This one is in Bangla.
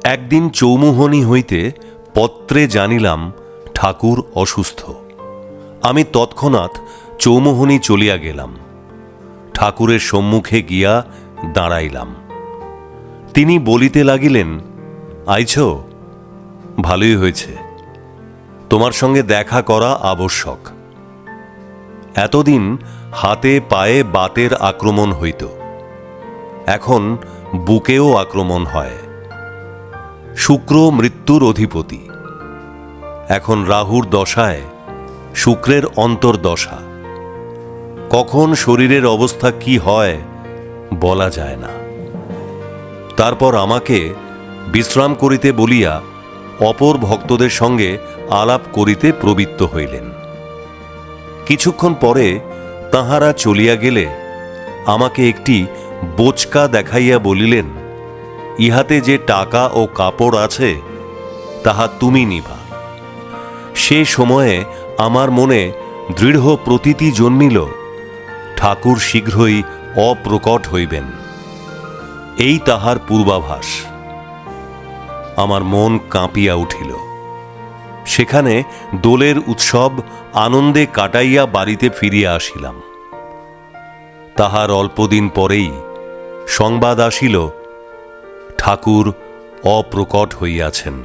একদিন চৌমুহনী হইতে পত্রে জানিলাম ঠাকুর অসুস্থ। আমি তৎক্ষণাৎ চৌমুহনী চলিয়া গেলাম। ঠাকুরের সম্মুখে গিয়া দাঁড়াইলাম। তিনি বলিতে লাগিলেন, আইছ, ভালোই হয়েছে, তোমার সঙ্গে দেখা করা আবশ্যক। এতদিন হাতে পায়ে বাতের আক্রমণ হইত, এখন বুকেও আক্রমণ হয়। শুক্র মৃত্যুর অধিপতি, এখন রাহুর দশায় শুক্রের অন্তর্দশা। কখন শরীরের অবস্থা কি হয় বলা যায় না। তারপর আমাকে বিশ্রাম করিতে বলিয়া অপর ভক্তদের সঙ্গে আলাপ করিতে প্রবৃত্ত হইলেন। কিছুক্ষণ পরে তাহারা চলিয়া গেলে আমাকে একটি বোচকা দেখাইয়া বলিলেন, ইহাতে যে টাকা ও কাপড় আছে তাহা তুমি নিবা। সে সময়ে আমার মনে দৃঢ় প্রতীতি জন্মিল, ঠাকুর শীঘ্রই অপ্রকট হইবেন, এই তাহার পূর্বাভাস। আমার মন কাঁপিয়া উঠিল। সেখানে দোলের উৎসব আনন্দে কাটাইয়া বাড়িতে ফিরিয়া আসিলাম। তাহার অল্পদিন পরেই সংবাদ আসিল, ঠাকুর অপ্রকট হইয়াছেন।